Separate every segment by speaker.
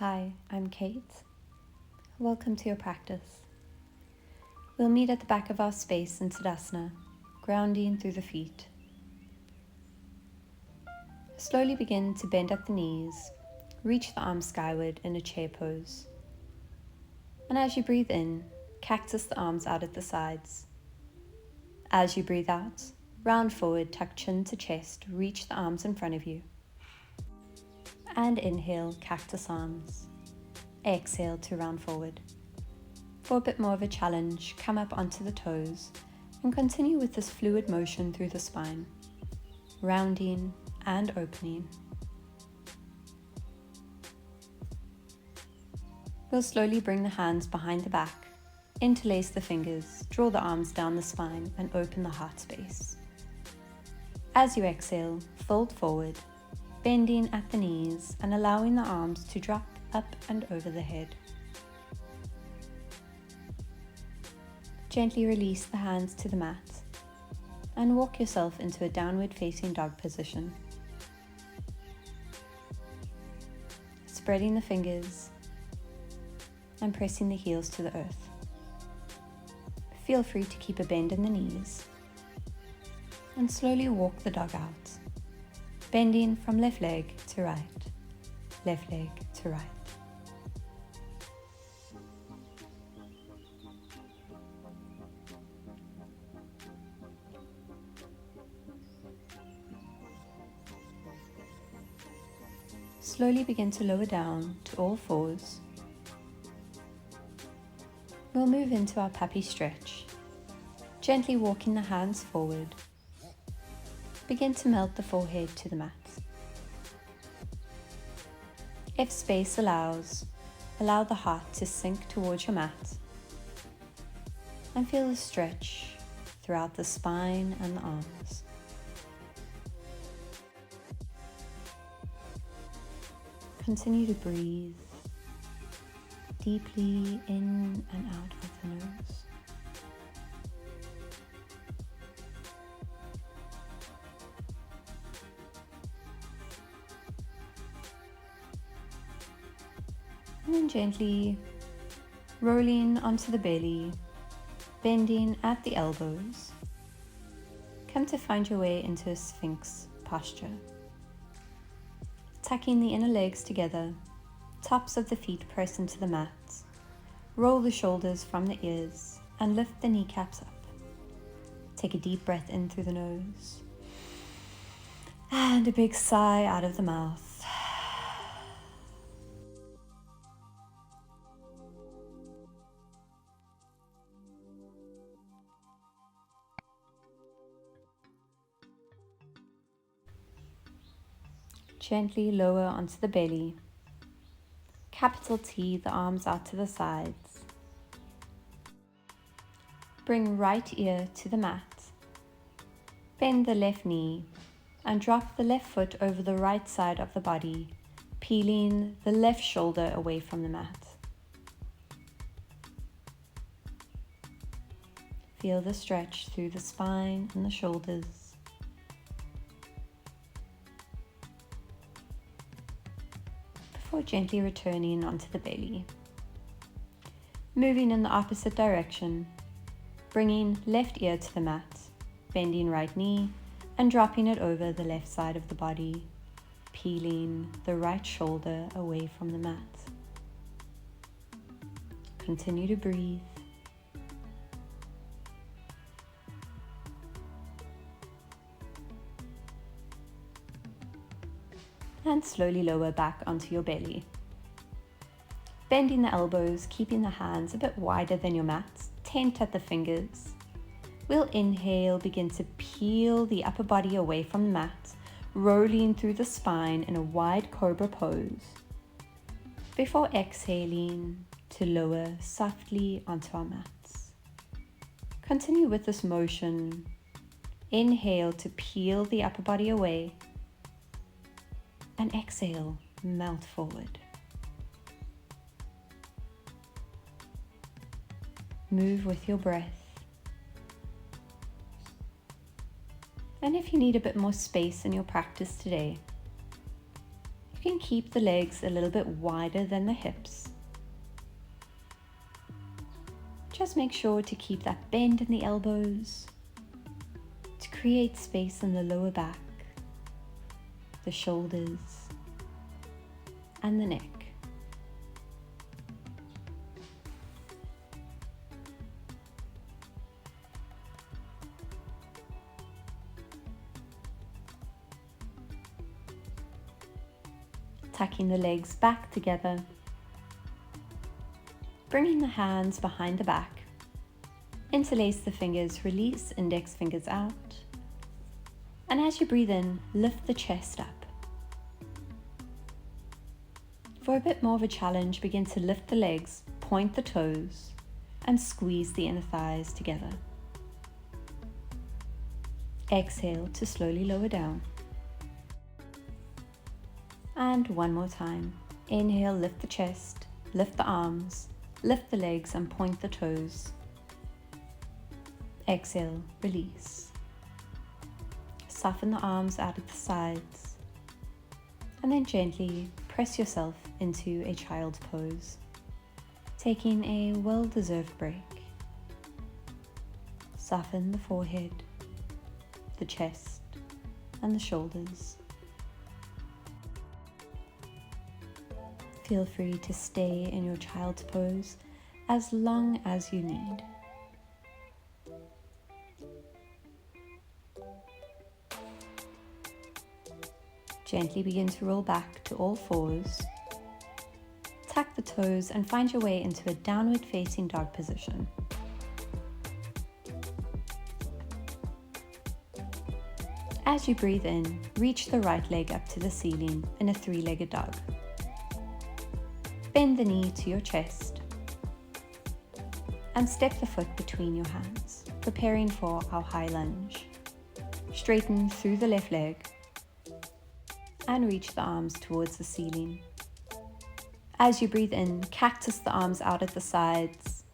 Speaker 1: Hi, I'm Kate. Welcome to your practice. We'll meet at the back of our space in Tadasana, grounding through the feet. Slowly begin to bend at the knees, reach the arms skyward in a chair pose. And as you breathe in, cactus the arms out at the sides. As you breathe out, round forward, tuck chin to chest, reach the arms in front of you. And inhale, cactus arms. Exhale to round forward. For a bit more of a challenge, come up onto the toes and continue with this fluid motion through the spine, rounding and opening. We'll slowly bring the hands behind the back, interlace the fingers, draw the arms down the spine and open the heart space. As you exhale, fold forward, bending at the knees and allowing the arms to drop up and over the head. Gently release the hands to the mat and walk yourself into a downward facing dog position. Spreading the fingers and pressing the heels to the earth. Feel free to keep a bend in the knees and slowly walk the dog out. Bending from left leg to right, left leg to right. Slowly begin to lower down to all fours. We'll move into our puppy stretch, gently walking the hands forward. Begin to melt the forehead to the mat. If space allows, allow the heart to sink towards your mat and feel the stretch throughout the spine and the arms. Continue to breathe deeply in and out of the nose. And then gently rolling onto the belly, bending at the elbows. Come to find your way into a Sphinx posture. Tucking the inner legs together, tops of the feet press into the mat. Roll the shoulders from the ears and lift the kneecaps up. Take a deep breath in through the nose and a big sigh out of the mouth. Gently lower onto the belly. Capital T, the arms out to the sides. Bring right ear to the mat. Bend the left knee and drop the left foot over the right side of the body, peeling the left shoulder away from the mat. Feel the stretch through the spine and the shoulders. Before gently returning onto the belly. Moving in the opposite direction, bringing left ear to the mat, bending right knee and dropping it over the left side of the body, peeling the right shoulder away from the mat. Continue to breathe. And slowly lower back onto your belly. Bending the elbows, keeping the hands a bit wider than your mat, tent at the fingers. We'll inhale, begin to peel the upper body away from the mat, rolling through the spine in a wide cobra pose. Before exhaling to lower softly onto our mats. Continue with this motion. Inhale to peel the upper body away. And exhale, melt forward. Move with your breath. And if you need a bit more space in your practice today, You can keep the legs a little bit wider than the hips. Just make sure to keep that bend in the elbows to create space in the lower back, the shoulders, and the neck. Tucking the legs back together, bringing the hands behind the back, interlace the fingers, release index fingers out, and as you breathe in, lift the chest up. For a bit more of a challenge, begin to lift the legs, point the toes, and squeeze the inner thighs together. Exhale to slowly lower down. And one more time. Inhale, lift the chest, lift the arms, lift the legs and point the toes. Exhale, release. Soften the arms out at the sides. And then gently press yourself into a child's pose, taking a well-deserved break. Soften the forehead, the chest, and the shoulders. Feel free to stay in your child's pose as long as you need. Gently begin to roll back to all fours. Tuck the toes and find your way into a downward facing dog position. As you breathe in, reach the right leg up to the ceiling in a three-legged dog. Bend the knee to your chest and step the foot between your hands, preparing for our high lunge. Straighten through the left leg and reach the arms towards the ceiling. As you breathe in, cactus the arms out at the sides.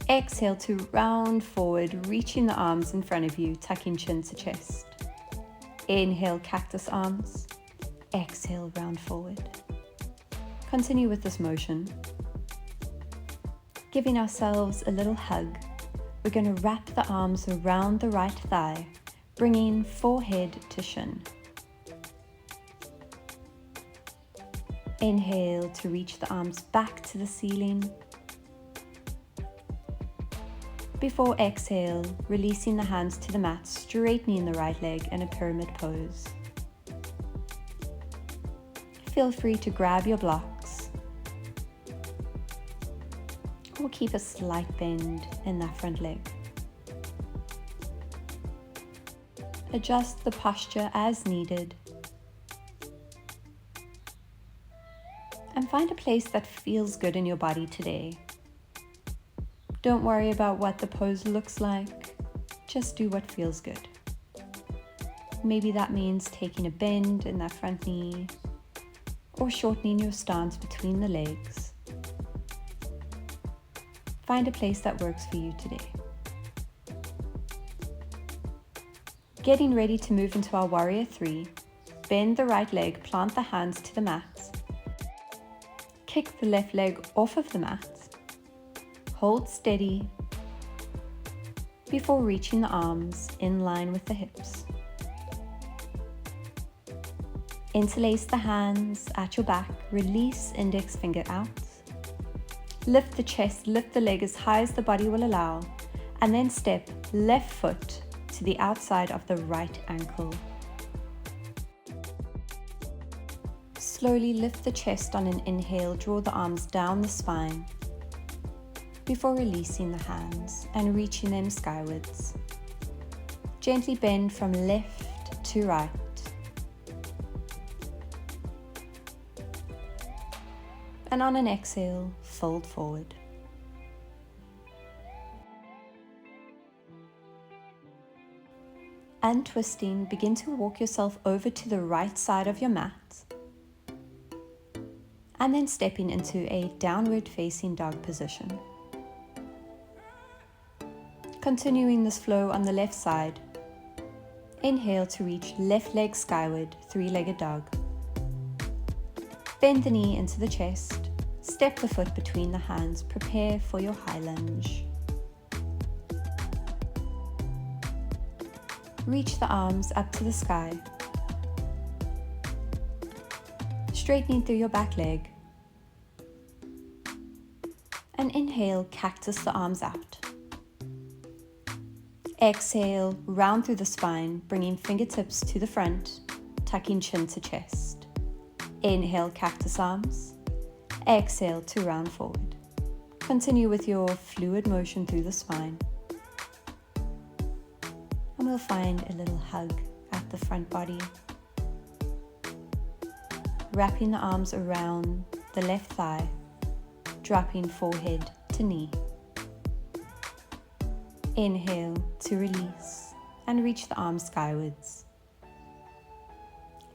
Speaker 1: Exhale to round forward, reaching the arms in front of you, tucking chin to chest. Inhale, cactus arms. Exhale, round forward. Continue with this motion. Giving ourselves a little hug, we're going to wrap the arms around the right thigh, bringing forehead to shin. Inhale to reach the arms back to the ceiling. Before exhale, releasing the hands to the mat, straightening the right leg in a pyramid pose. Feel free to grab your blocks or keep a slight bend in that front leg. Adjust the posture as needed and find a place that feels good in your body today. Don't worry about what the pose looks like, just do what feels good. Maybe that means taking a bend in that front knee or shortening your stance between the legs. Find a place that works for you today. Getting ready to move into our warrior three, bend the right leg, plant the hands to the mat. Kick the left leg off of the mat. Hold steady before reaching the arms in line with the hips. Interlace the hands at your back, release index finger out. Lift the chest, lift the leg as high as the body will allow, and then step left foot to the outside of the right ankle. Slowly lift the chest on an inhale, draw the arms down the spine before releasing the hands and reaching them skywards. Gently bend from left to right. And on an exhale, fold forward. Untwisting, begin to walk yourself over to the right side of your mat. And then stepping into a downward facing dog position. Continuing this flow on the left side. Inhale to reach left leg skyward, three-legged dog. Bend the knee into the chest, step the foot between the hands, prepare for your high lunge. Reach the arms up to the sky, straightening through your back leg. And inhale, cactus the arms out. Exhale, round through the spine, bringing fingertips to the front, tucking chin to chest. Inhale, cactus arms. Exhale to round forward. Continue with your fluid motion through the spine. And we'll find a little hug at the front body. Wrapping the arms around the left thigh, dropping forehead to knee. Inhale to release and reach the arms skywards.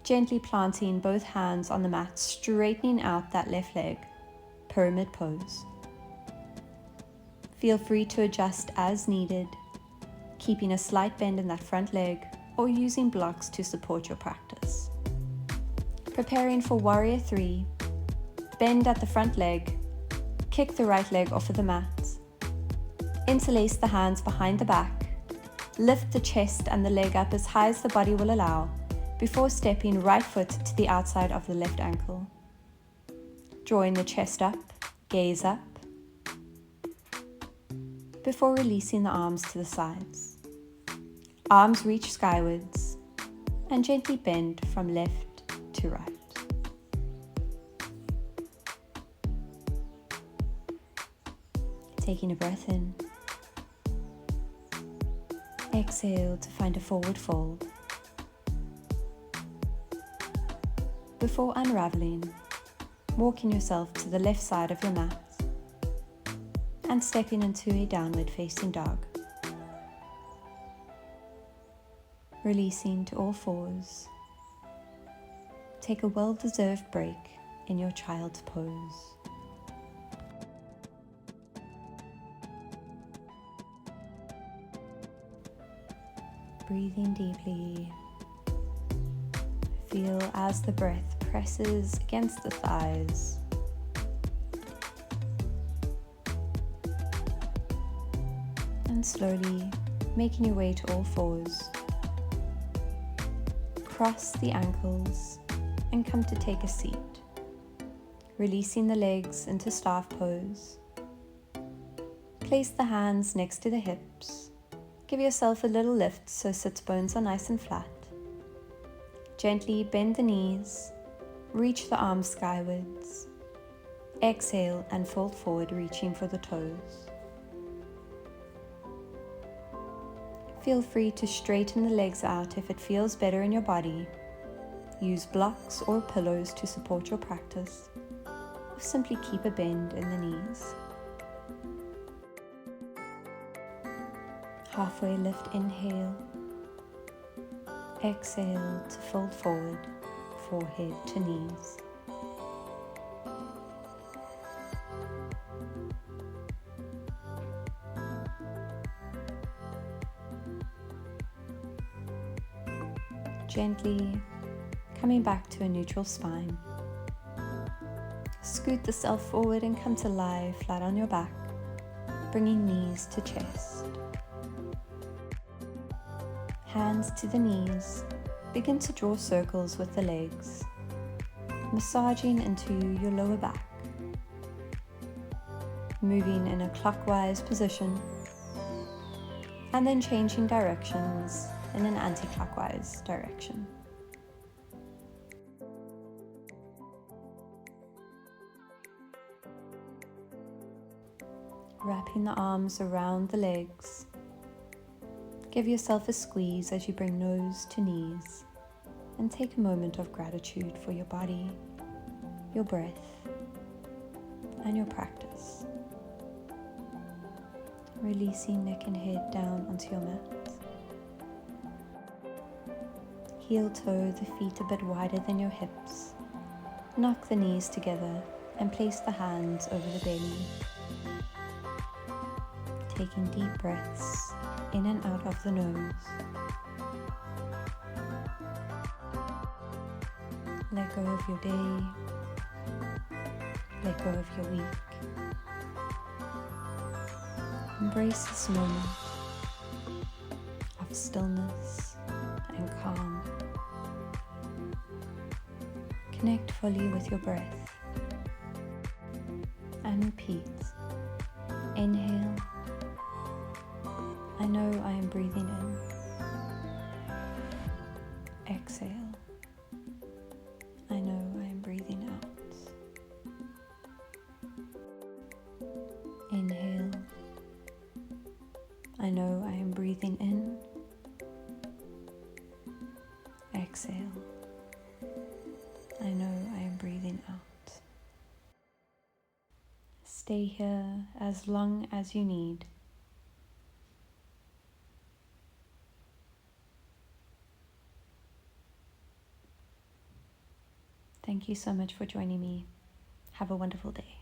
Speaker 1: Gently planting both hands on the mat, straightening out that left leg, pyramid pose. Feel free to adjust as needed, keeping a slight bend in that front leg or using blocks to support your practice. Preparing for Warrior 3, bend at the front leg, kick the right leg off of the mat, interlace the hands behind the back, lift the chest and the leg up as high as the body will allow before stepping right foot to the outside of the left ankle. Drawing the chest up, gaze up, before releasing the arms to the sides. Arms reach skywards and gently bend from left to right. Taking a breath in. Exhale to find a forward fold. Before unraveling, walking yourself to the left side of your mat and stepping into a downward facing dog. Releasing to all fours. Take a well-deserved break in your child's pose. Breathing deeply. Feel as the breath presses against the thighs. And slowly making your way to all fours. Cross the ankles and come to take a seat. Releasing the legs into staff pose. Place the hands next to the hips. Give yourself a little lift so sits bones are nice and flat. Gently bend the knees, reach the arms skywards. Exhale and fold forward, reaching for the toes. Feel free to straighten the legs out if it feels better in your body. Use blocks or pillows to support your practice, or simply keep a bend in the knees. Halfway lift, inhale. Exhale to fold forward, forehead to knees. Gently coming back to a neutral spine. Scoot the self forward and come to lie flat on your back, bringing knees to chest. Hands to the knees, begin to draw circles with the legs, massaging into your lower back. Moving in a clockwise position, and then changing directions in an anti-clockwise direction. Wrapping the arms around the legs. Give yourself a squeeze as you bring nose to knees and take a moment of gratitude for your body, your breath, and your practice. Releasing neck and head down onto your mat. Heel toe the feet a bit wider than your hips. Knock the knees together and place the hands over the belly. Taking deep breaths in and out of the nose. Let go of your day, Let go of your week. Embrace this moment of stillness and calm. Connect fully with your breath and repeat. Inhale. I know I am breathing in. Exhale. I know I am breathing out. Inhale. I know I am breathing in. Exhale. I know I am breathing out. Stay here as long as you need. Thank you so much for joining me. Have a wonderful day.